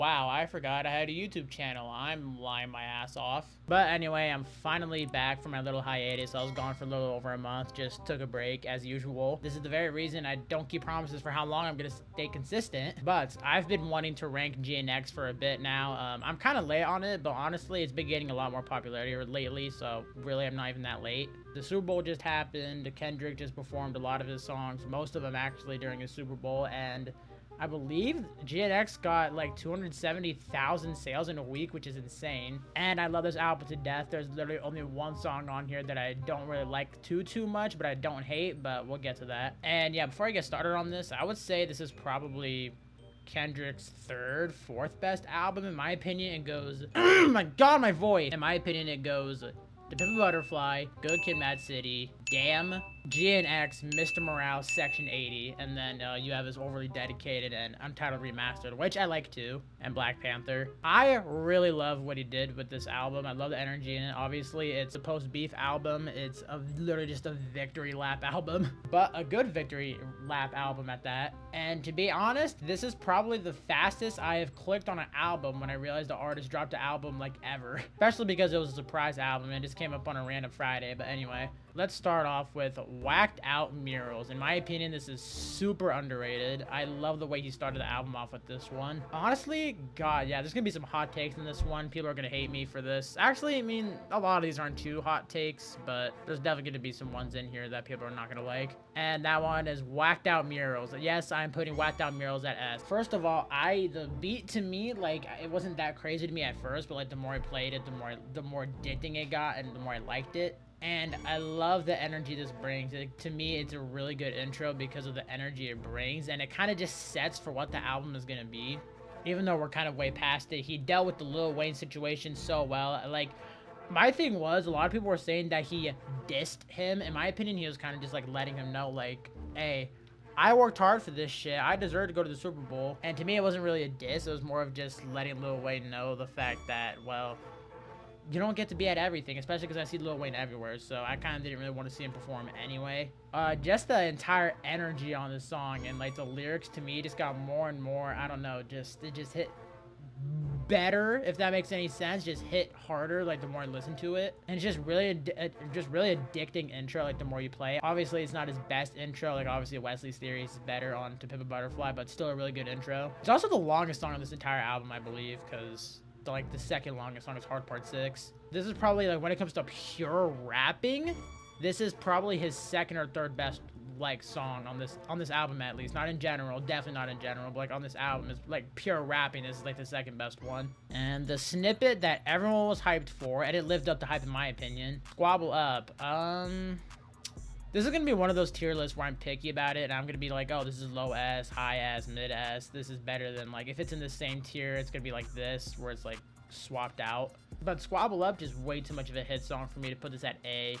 Wow, I forgot I had a YouTube channel. I'm lying my ass off. But anyway, I'm finally back from my little hiatus. I was gone for a little over a month, just took a break as usual. This is the very reason I don't keep promises for how long I'm gonna stay consistent. But I've been wanting to rank GNX for a bit now. I'm kind of late on it, but honestly, it's been getting a lot more popularity lately, so really I'm not even that late. The Super Bowl just happened. Kendrick just performed a lot of his songs, most of them actually during his Super Bowl, and I believe GNX got like 270,000 sales in a week, which is insane. And I love this album to death. There's literally only one song on here that I don't really like too much, but I don't hate, but we'll get to that. And yeah, before I get started on this, I would say this is probably Kendrick's third, fourth best album. In my opinion, it goes, oh my God, my voice. In my opinion, it goes The Pimp a Butterfly, Good Kid, Mad City, Damn, GNX, Mr. Morale, Section 80, and then you have his Overly Dedicated and Untitled Remastered, which I like too, and Black Panther. I really love what he did with this album. I love the energy in it. Obviously, it's a post-beef album. It's literally just a victory lap album, but a good victory lap album at that. And to be honest, this is probably the fastest I have clicked on an album when I realized the artist dropped an album like ever, especially because it was a surprise album and it just came up on a random Friday. But anyway, let's start off with Whacked Out Murals. In my opinion, this is super underrated. I love the way he started the album off with this one. Honestly, God, yeah, there's gonna be some hot takes in this one. People are gonna hate me for this. Actually, I mean, a lot of these aren't too hot takes, but there's definitely gonna be some ones in here that people are not gonna like. And that one is Whacked Out Murals. Yes, I'm putting Whacked Out Murals at S. First of all, the beat to me, like, it wasn't that crazy to me at first, but like the more I played it, the more addicting it got and the more I liked it. And I love the energy this brings. To me, it's a really good intro because of the energy it brings, and it kind of just sets for what the album is gonna be. Even though we're kind of way past it, he dealt with the Lil Wayne situation so well. Like, my thing was, a lot of people were saying that he dissed him. In my opinion, he was kind of just like letting him know, like, hey, I worked hard for this shit. I deserve to go to the Super Bowl. And to me, it wasn't really a diss. It was more of just letting Lil Wayne know the fact that, well, you don't get to be at everything, especially because I see Lil Wayne everywhere, so I kind of didn't really want to see him perform anyway. Just the entire energy on this song and like the lyrics to me just got more and more, I don't know, it just hit better, if that makes any sense. Just hit harder like the more I listen to it, and it's just really addicting intro like the more you play it. Obviously it's not his best intro, like obviously Wesley's Theory is better on To Pimp a Butterfly, but still a really good intro. It's also the longest song on this entire album, I believe, because the second longest song is Hard Part 6. This is probably, like, when it comes to pure rapping, this is probably his second or third best like song on this album, at least. Not in general, definitely not in general, but like on this album, is like pure rapping. This is like the second best one. And the snippet that everyone was hyped for, and it lived up to hype in my opinion, Squabble Up. This is going to be one of those tier lists where I'm picky about it, and I'm going to be like, oh, this is low S, high S, mid S. This is better than, like, if it's in the same tier, it's going to be like this, where it's, like, swapped out. But Squabble Up, just way too much of a hit song for me to put this at A.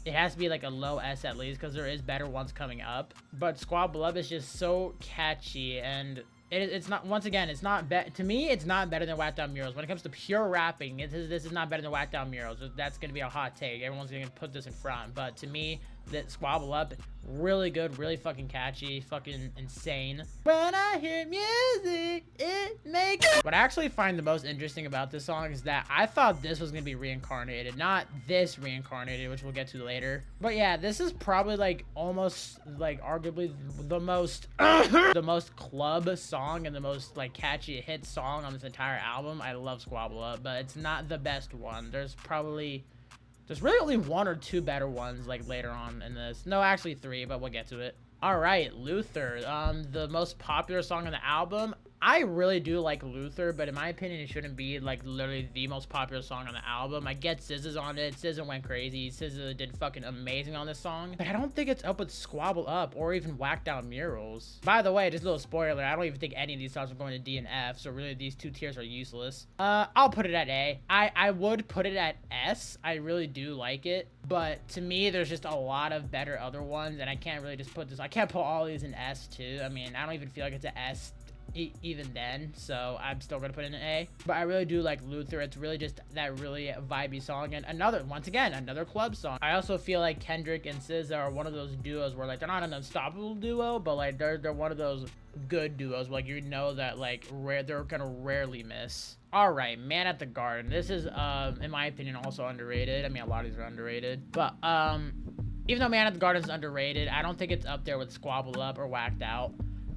It has to be, like, a low S at least, because there is better ones coming up. But Squabble Up is just so catchy, and it's not, once again, it's not, to me, it's not better than Whacked Out Murals. When it comes to pure rapping, this is not better than Whacked Out Murals. That's going to be a hot take. Everyone's going to put this in front. But to me, that Squabble Up, really good, really fucking catchy, fucking insane. When I hear music, it makes... What I actually find the most interesting about this song is that I thought this was gonna be reincarnated, not this reincarnated, which we'll get to later. But yeah, this is probably like almost like arguably the most the most club song and the most like catchy hit song on this entire album. I love Squabble Up, but it's not the best one. There's really only one or two better ones like later on in this. No, actually three, but we'll get to it. All right, Luther, the most popular song on the album. I really do like Luther, but in my opinion, it shouldn't be like literally the most popular song on the album. I get SZA's on it. SZA went crazy. SZA did fucking amazing on this song, but I don't think it's up with Squabble Up or even Whacked Out Murals. By the way, just a little spoiler, I don't even think any of these songs are going to D and F, so really these two tiers are useless. I'll put it at A. I would put it at S. I really do like it, but to me, there's just a lot of better other ones, and I can't really just put this, I can't put all these in S too. I mean, I don't even feel like it's an S even then, so I'm still gonna put it in an A. But I really do like Luther. It's really just that really vibey song, and once again, another club song. I also feel like Kendrick and SZA are one of those duos where like they're not an unstoppable duo, but like they're one of those good duos, like you know that like they're gonna rarely miss. All right, Man at the Garden. This is in my opinion also underrated. I mean, a lot of these are underrated, but even though Man at the Garden is underrated, I don't think it's up there with Squabble Up or Whacked Out.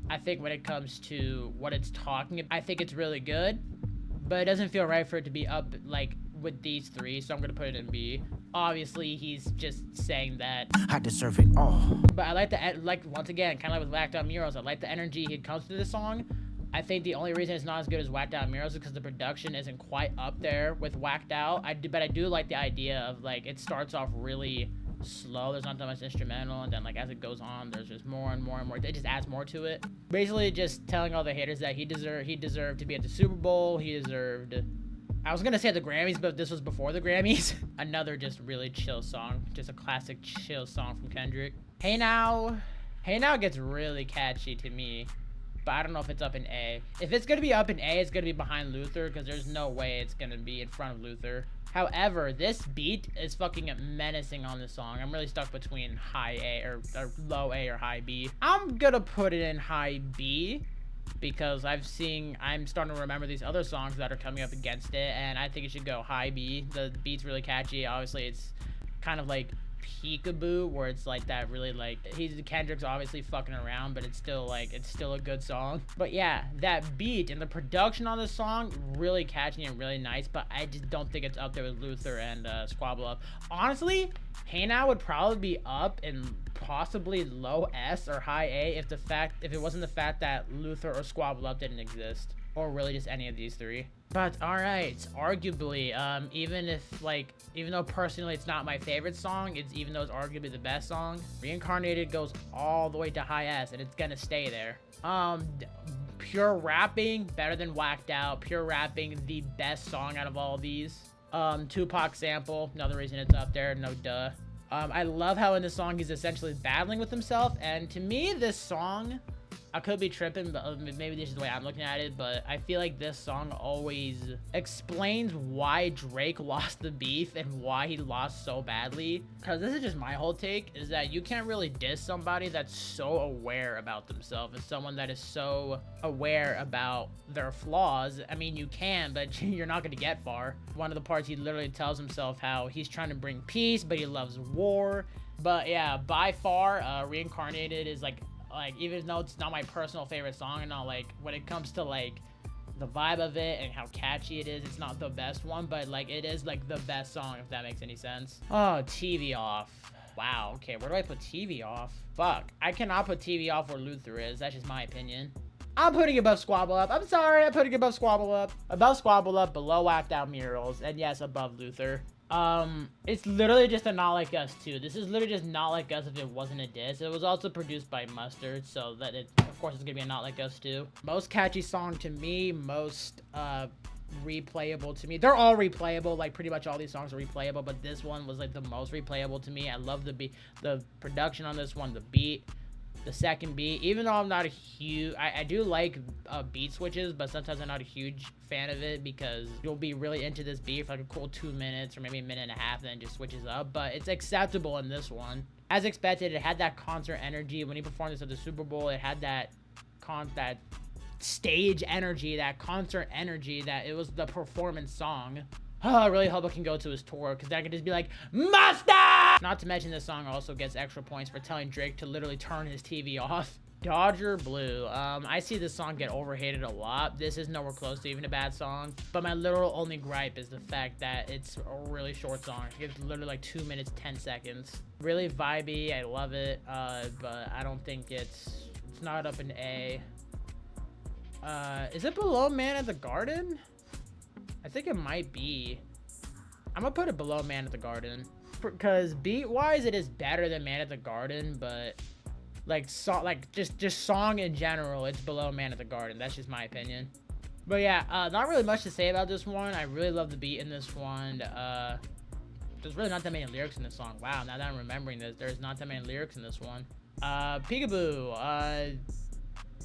I think when it comes to what it's talking about, I think it's really good, but it doesn't feel right for it to be up like with these three, so I'm gonna put it in B. Obviously, he's just saying that I deserve it all. But I like once again, kind of like with Whacked Out Murals, I like the energy he comes to this song. I think the only reason it's not as good as Whacked Out Murals is because the production isn't quite up there with Whacked Out. But I do like the idea of like it starts off really slow, there's not that much instrumental, and then like as it goes on there's just more and more and more, it just adds more to it. Basically just telling all the haters that he deserved to be at the Super Bowl, he deserved, I was gonna say the Grammys, but this was before the Grammys. Another just really chill song, just a classic chill song from Kendrick. Hey Now gets really catchy to me, but I don't know if it's up in A. If it's gonna be up in A, it's gonna be behind Luther, because there's no way it's gonna be in front of Luther. However, this beat is fucking menacing on this song. I'm really stuck between high A or low A or high B. I'm gonna put it in high B because I'm starting to remember these other songs that are coming up against it, and I think it should go high B. The beat's really catchy. Obviously, it's kind of like Peekaboo, where it's like that really like Kendrick's obviously fucking around, but it's still a good song. But yeah, that beat and the production on this song really catchy and really nice, but I just don't think it's up there with Luther and Squabble Up. Honestly, Hey Now would probably be up in possibly low S or high A if it wasn't the fact that Luther or Squabble Up didn't exist, or really just any of these three. But alright, arguably, even though personally it's not my favorite song, even though it's arguably the best song, Reincarnated goes all the way to high S, and it's gonna stay there. Pure rapping, better than Whacked Out. Pure rapping, the best song out of all of these. Tupac sample, another reason it's up there, no duh. I love how in this song he's essentially battling with himself, and to me, this song, I could be tripping, but maybe this is the way I'm looking at it, but I feel like this song always explains why Drake lost the beef and why he lost so badly. Because this is just my whole take, is that you can't really diss somebody that's so aware about themselves and someone that is so aware about their flaws. I mean, you can, but you're not going to get far. One of the parts, he literally tells himself how he's trying to bring peace, but he loves war. But yeah, by far, Reincarnated is like, even though it's not my personal favorite song and all, like when it comes to like the vibe of it and how catchy it is, it's not the best one, but like it is like the best song, if that makes any sense. Oh, TV Off. Wow, okay, where do I put TV Off? Fuck, I cannot put TV Off where Luther is. That's just my opinion. I'm putting it above Squabble Up. I'm sorry, I'm putting it above Squabble Up. Above Squabble Up, below Whacked Out Murals, and yes, above Luther. It's literally just a Not Like Us 2. This is literally just Not Like Us if it wasn't a diss. It was also produced by Mustard, so that of course it's gonna be a Not Like Us 2. Most catchy song to me, most replayable to me. They're all replayable, like pretty much all these songs are replayable, but this one was like the most replayable to me. I love the production on this one, the beat. The second beat, even though I'm not a huge, I do like beat switches, but sometimes I'm not a huge fan of it because you'll be really into this beat for like a cool 2 minutes or maybe a minute and a half, and then it just switches up. But it's acceptable in this one. As expected, it had that concert energy. When he performed this at the Super Bowl, it had that stage energy, that concert energy, that it was the performance song. Oh, I really hope I can go to his tour, because I could just be like, Mustard! Not to mention this song also gets extra points for telling Drake to literally turn his TV off. Dodger Blue. I see this song get overhated a lot. This is nowhere close to even a bad song. But my literal only gripe is the fact that it's a really short song. It's literally like 2 minutes, 10 seconds. Really vibey. I love it. But I don't think it's not up in A. Is it below Man at the Garden? I think it might be. I'm gonna put it below Man at the Garden, because beat-wise it is better than Man at the Garden, but just song in general, it's below Man at the Garden. That's just my opinion. But yeah, not really much to say about this one. I really love the beat in this one. There's really not that many lyrics in this song. Wow, now that I'm remembering this, there's not that many lyrics in this one. Peekaboo.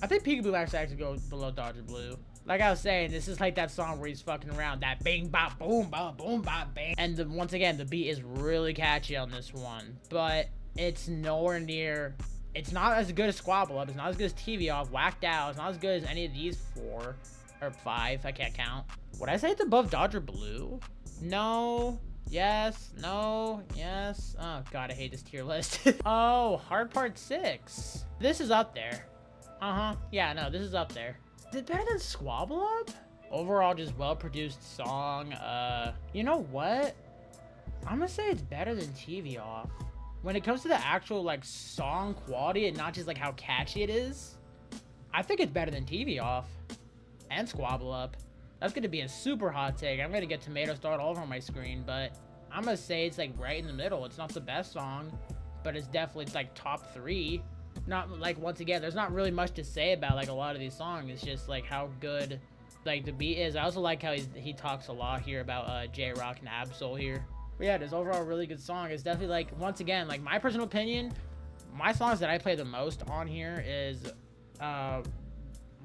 I think Peekaboo actually goes below Dodger Blue. Like I was saying, this is like that song where he's fucking around. That bing bop boom bop boom bop bang. And once again, the beat is really catchy on this one. But it's nowhere near... It's not as good as Squabble Up. It's not as good as TV Off. Whacked Out. It's not as good as any of these 4. Or 5. I can't count. Would I say it's above Dodger Blue? No. Yes. No. Yes. Oh, God. I hate this tier list. Oh, Hard Part 6. This is up there. Uh-huh. Yeah, no. This is up there. Is it better than Squabble Up? Overall, just well-produced song. You know what? I'm gonna say it's better than TV Off. When it comes to the actual, like, song quality and not just, like, how catchy it is, I think it's better than TV Off and Squabble Up. That's gonna be a super hot take. I'm gonna get tomato starred all over my screen, but I'm gonna say it's, like, right in the middle. It's not the best song, but it's definitely, it's, like, top 3. Not, like, once again, there's not really much to say about, like, a lot of these songs. It's just, like, how good, like, the beat is. I also like how he talks a lot here about J-Rock and Absol here. But yeah, this overall really good song. It's definitely, like, once again, like, my personal opinion, my songs that I play the most on here is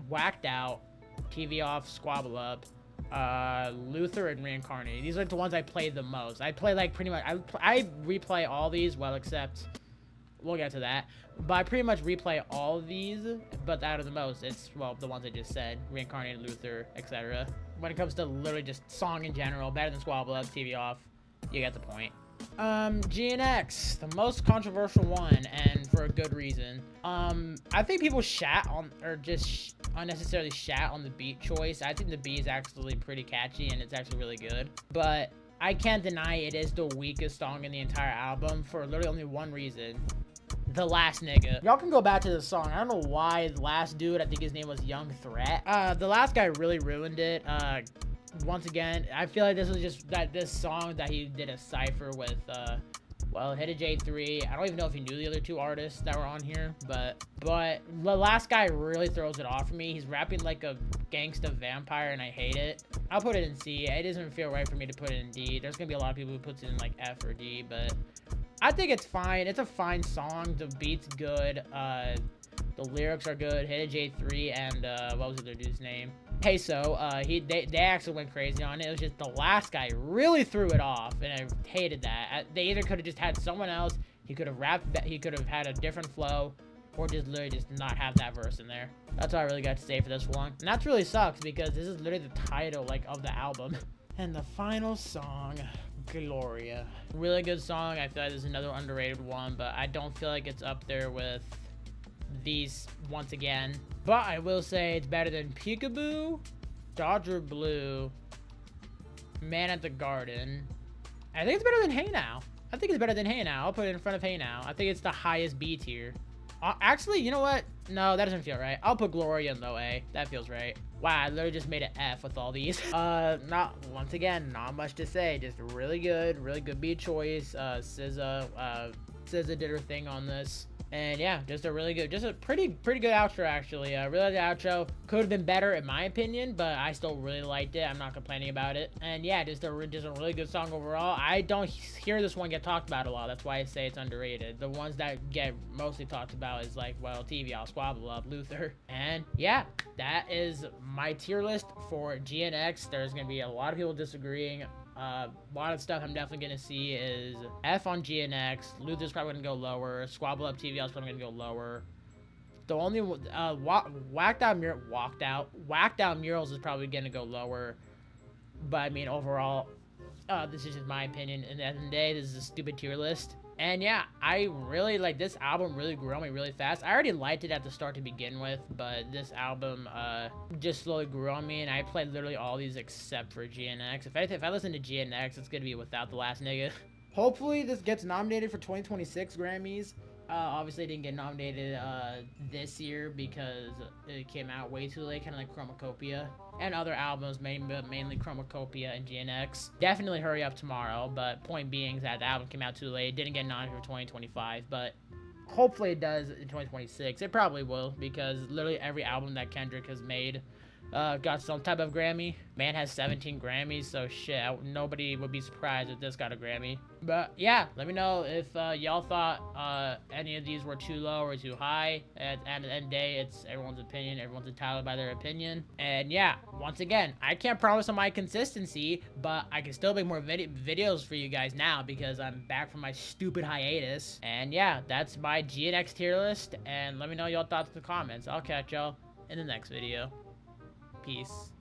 Whacked Out, TV Off, Squabble Up, Luther, and Reincarnated. These are the ones I play the most. I play, like, pretty much, I replay all these, well, except, we'll get to that. But I pretty much replay all of these, but out of the most, it's, well, the ones I just said, Reincarnated, Luther, etc. When it comes to literally just song in general, better than Squabble Up, TV Off, you get the point. GNX, the most controversial one, and for a good reason. I think people shat on, or just unnecessarily shat on the beat choice. I think the beat is actually pretty catchy, and it's actually really good. But I can't deny it is the weakest song in the entire album for literally only one reason. The last nigga. Y'all can go back to the song. I don't know why the last dude, I think his name was Young Threat. The last guy really ruined it. Once again, I feel like this was just this song that he did a cypher with, well, Hit a J3. I don't even know if he knew the other 2 artists that were on here, but the last guy really throws it off for me. He's rapping like a gangsta vampire, and I hate it. I'll put it in C. It doesn't feel right for me to put it in D. There's gonna be a lot of people who puts it in like F or D, but I think it's fine. It's a fine song. The beat's good. The lyrics are good. Hit a J3 and what was the other dude's name? Peso. They actually went crazy on it. It was just the last guy really threw it off, and I hated that. They either could have just had someone else. He could have rapped. He could have had a different flow, or just literally just not have that verse in there. That's all I really got to say for this one. And that really sucks because this is literally the title like of the album. And the final song, Gloria. Really good song. I feel like this is another underrated one, but I don't feel like it's up there with these once again. But I will say it's better than Peekaboo, Dodger Blue, Man at the Garden. I think it's better than Hey Now. I think it's better than Hey Now. I'll put it in front of Hey Now. I think it's the highest B tier. Actually, you know what? No, that doesn't feel right. I'll put Gloria in low A. That feels right. Wow, I literally just made an F with all these. Once again, not much to say. Just really good beat choice. SZA did her thing on this. And yeah, just a pretty good outro actually. Really like the outro. Could have been better in my opinion, but I still really liked it. I'm not complaining about it. And yeah, just a really good song overall. I don't hear this one get talked about a lot. That's why I say it's underrated. The ones that get mostly talked about is like, well, TV, I'll Squabble Up, Luther. And yeah, that is my tier list for GNX. There's gonna be a lot of people disagreeing. A lot of stuff I'm definitely going to see is F on GNX. Luther's probably going to go lower. Squabble Up TVL is probably going to go lower. The only Whacked Out Murals is probably going to go lower. But I mean, overall, this is just my opinion. And at the end of the day, this is a stupid tier list. And yeah, I really like this album. Really grew on me really fast. I already liked it at the start to begin with, but this album just slowly grew on me, and I played literally all these except for GNX. If I listen to GNX, it's gonna be without the last nigga. Hopefully this gets nominated for 2026 Grammys. Obviously it didn't get nominated this year because it came out way too late, kind of like Chromacopia and other albums, mainly Chromacopia and GNX. Definitely hurry up tomorrow, but point being is that the album came out too late. It didn't get nominated for 2025, but hopefully it does in 2026. It probably will, because literally every album that Kendrick has made got some type of Grammy. Man has 17 Grammys, so shit, nobody would be surprised if this got a Grammy. But yeah, let me know if y'all thought any of these were too low or too high. At the end of the day, it's everyone's opinion. Everyone's entitled by their opinion. And yeah, once again, I can't promise on my consistency, but I can still make more videos for you guys now because I'm back from my stupid hiatus. And yeah, that's my GNX tier list. And let me know y'all thoughts in the comments. I'll catch y'all in the next video. Peace.